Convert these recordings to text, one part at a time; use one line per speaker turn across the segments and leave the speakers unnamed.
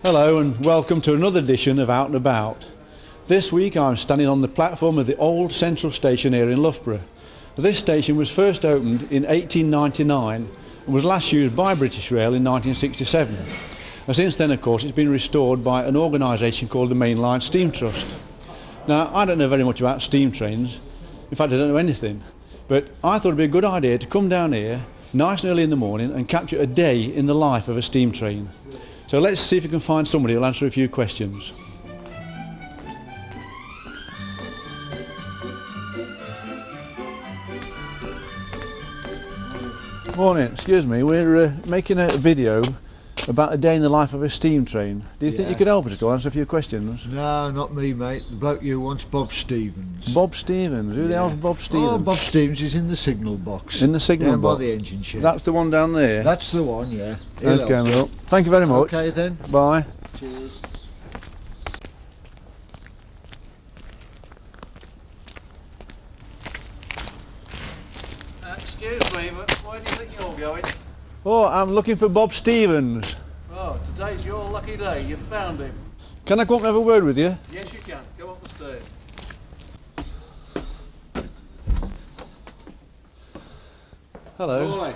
Hello and welcome to another edition of Out and About. This week I'm standing on the platform of the old Central Station here in Loughborough. This station was first opened in 1899 and was last used by British Rail in 1967. And since then, of course, it's been restored by an organisation called the Mainline Steam Trust. Now, I don't know very much about steam trains. In fact, I don't know anything. But I thought it'd be a good idea to come down here nice and early in the morning and capture a day in the life of a steam train. So let's see if we can find somebody who'll answer a few questions. Morning, excuse me, we're making a video about a day in the life of a steam train. Do you think you could help us at all, answer a few questions?
No, not me, mate. The bloke you want's Bob Stevens.
Bob Stevens? Who the hell's Bob Stevens?
Oh, Bob Stevens is in the signal box.
In the signal
down
box?
by the engine shed.
That's the one down there?
That's the one, yeah.
Okay, well, thank you very much.
Okay then.
Bye.
Cheers.
Excuse me, but where do you think you're going?
Oh, I'm looking for Bob Stevens.
Oh, today's your lucky day. You've found him.
Can I come up and have a word with you?
Yes, you can. Go up the stairs.
Hello.
Morning.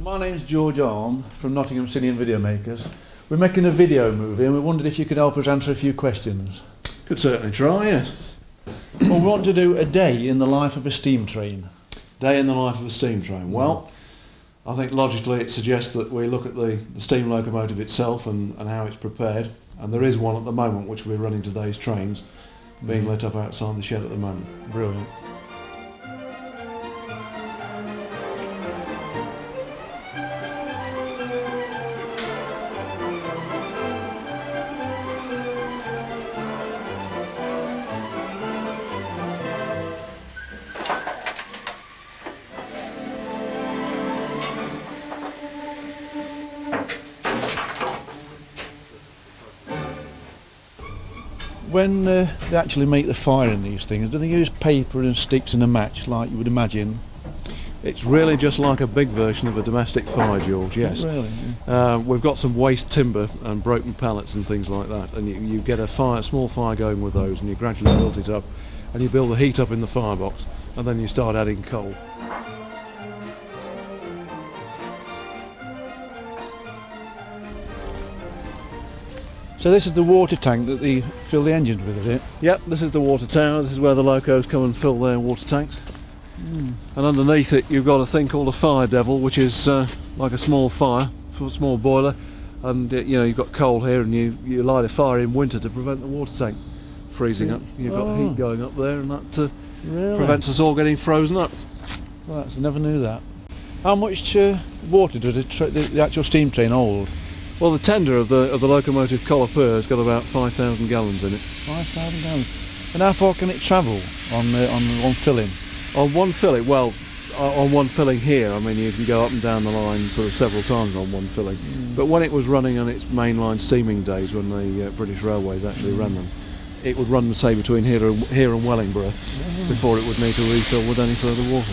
My name's George Arm from Nottingham Cine and Video Makers. We're making a video movie and we wondered if you could help us answer a few questions.
Could certainly try, yes.
Well, we want to do a day in the life of a steam train.
Day in the life of a steam train. Well, I think logically it suggests that we look at the steam locomotive itself and how it's prepared. And there is one at the moment which we're running today's trains, being lit up outside the shed at the moment.
Brilliant. When they actually make the fire in these things, do they use paper and sticks and a match like you would imagine?
It's really just like a big version of a domestic fire, George, yes.
Really?
We've got some waste timber and broken pallets and things like that, and you get a small fire going with those, and you gradually build it up, and you build the heat up in the firebox, and then you start adding coal.
So this is the water tank that they fill the engines with, is it?
Yep, this is the water tower. This is where the locos come and fill their water tanks. And underneath it you've got a thing called a fire devil, which is like a small fire, a small boiler, and you know, you've got coal here, and you light a fire in winter to prevent the water tank freezing up. You've got heat going up there, and that prevents us all getting frozen up.
Right, I never knew that. How much water does the actual steam train hold?
Well, the tender of the locomotive Colliper has got about 5,000 gallons in it.
5,000 gallons. And how far can it travel on one filling?
On one filling, well, on one filling here, I mean, you can go up and down the line sort of several times on one filling. But when it was running on its mainline steaming days, when the British Railways actually ran them, it would run, say, between here and Wellingborough before it would need to refill with any further water.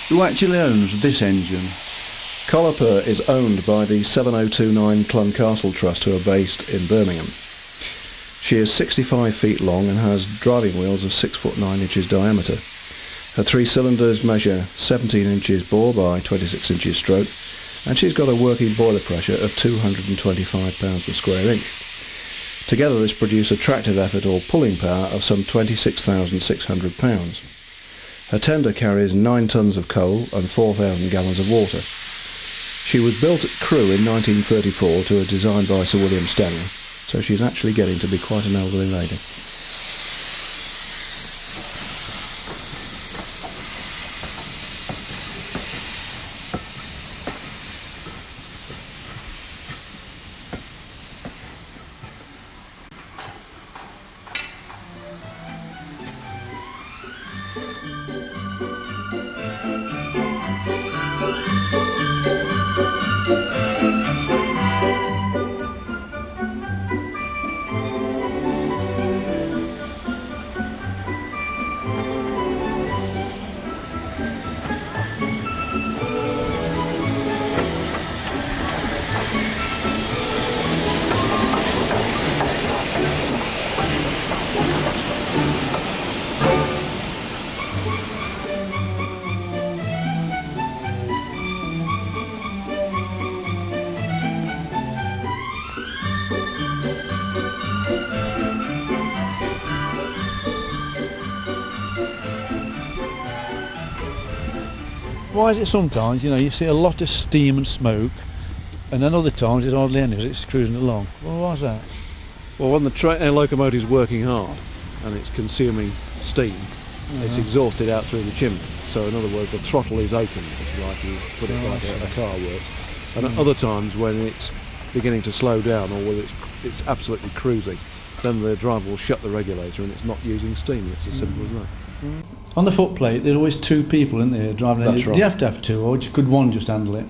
Who actually owns this engine?
Colliper is owned by the 7029 Cluncastle Trust, who are based in Birmingham. She is 65 feet long and has driving wheels of 6 foot 9 inches diameter. Her 3 cylinders measure 17 inches bore by 26 inches stroke, and she's got a working boiler pressure of 225 pounds per square inch. Together this produce a tractive effort or pulling power of some 26,600 pounds. Her tender carries 9 tons of coal and 4,000 gallons of water. She was built at Crewe in 1934 to a design by Sir William Stanley, so she's actually getting to be quite an elderly lady.
Why is it sometimes, you know, you see a lot of steam and smoke, and then other times there's hardly any as it's cruising along? Well, why is that?
Well, when the locomotive is working hard and it's consuming steam, it's exhausted out through the chimney. So in other words, the throttle is open, if you like, you put it like a car works. And at other times when it's beginning to slow down or whether it's absolutely cruising, then the driver will shut the regulator and it's not using steam. It's as simple as that.
On the footplate, there's always two people in there driving.
That's right.
Do you have to have two, or could one just handle it?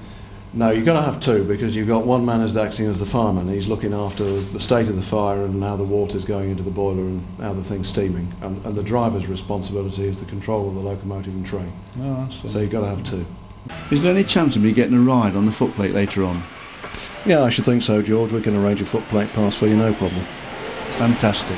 No, you've got to have two, because you've got one man who's acting as the fireman. He's looking after the state of the fire and how the water's going into the boiler and how the thing's steaming. And the driver's responsibility is the control of the locomotive and train.
Oh, I see.
So you've got to have two.
Is there any chance of me getting a ride on the footplate later on?
Yeah, I should think so, George. We can arrange a footplate pass for you, no problem.
Fantastic.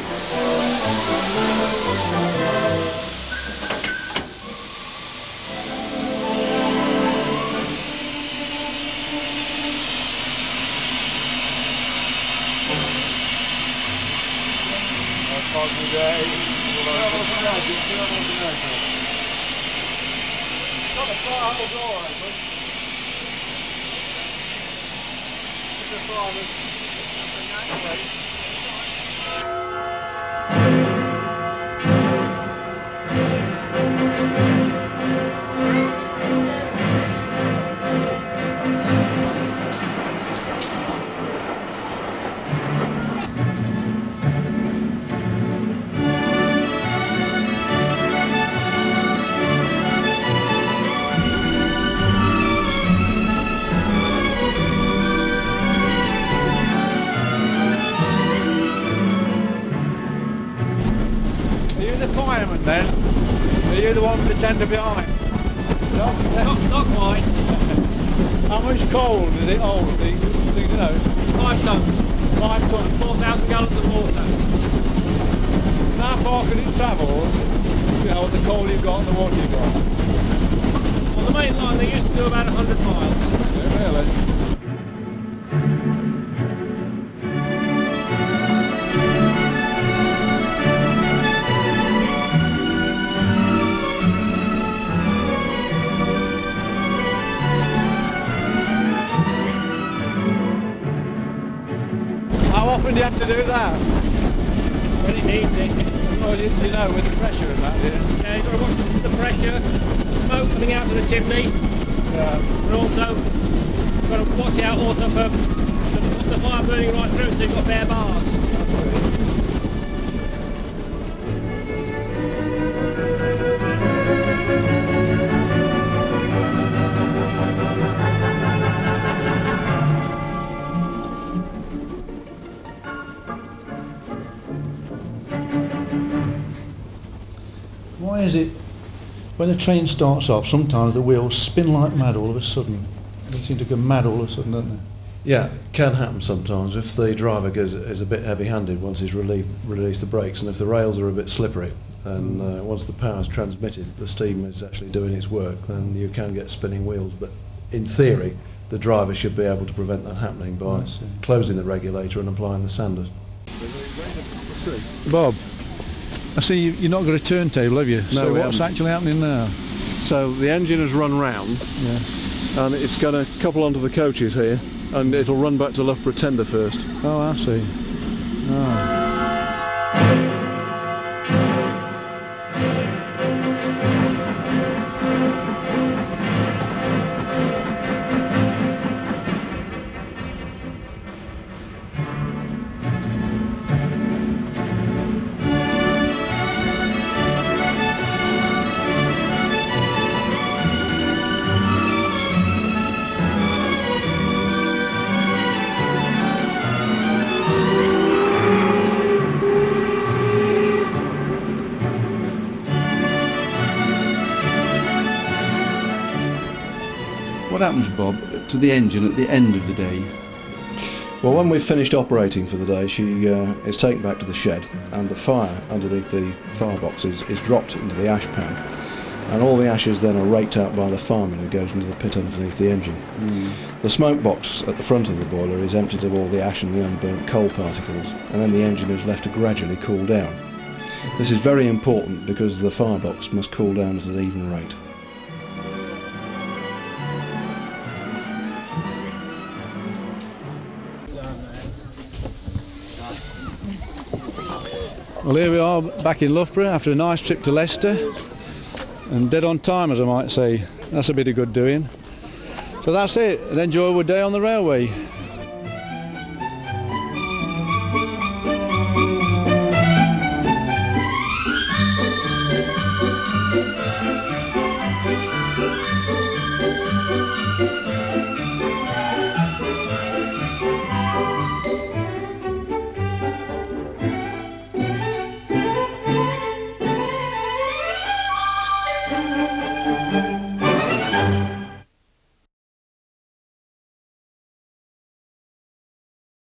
Then, are you the one with the tender behind?
Not quite.
How much coal does it hold? Do you know?
5 tons.
5 tons.
4,000 gallons of water.
And how far can it travel? You know, with the coal you've got and the water you've got?
On the main line they used to do about 100 miles.
Really? How often do you have to do that?
When it needs it.
Oh, you know, with the pressure and that, do you?
Yeah, you've got to watch the pressure, the smoke coming out of the chimney, and also you've got to watch out also for the fire burning right through, so you've got bare bars.
Why is it, when the train starts off, sometimes the wheels spin like mad all of a sudden? They seem to go mad all of a sudden, don't they?
Yeah, it can happen sometimes if the driver is a bit heavy-handed once he's released the brakes, and if the rails are a bit slippery, and once the power's transmitted, the steam is actually doing its work, then you can get spinning wheels. But in theory, the driver should be able to prevent that happening by closing the regulator and applying the sanders.
Bob, I see you've not got a turntable, have you?
No,
so
we
what's
haven't.
actually happening now?
So the engine has run round, and it's going to couple onto the coaches here, and it'll run back to Loughborough Tender first.
Oh, I see. Oh. What happens, Bob, to the engine at the end of the day?
Well, when we've finished operating for the day, she is taken back to the shed, and the fire underneath the firebox is dropped into the ash pan, and all the ashes then are raked out by the fireman who goes into the pit underneath the engine. The smoke box at the front of the boiler is emptied of all the ash and the unburnt coal particles, and then the engine is left to gradually cool down. This is very important because the firebox must cool down at an even rate.
Well, here we are back in Loughborough after a nice trip to Leicester, and dead on time, as I might say. That's a bit of good doing. So that's it, an enjoyable day on the railway.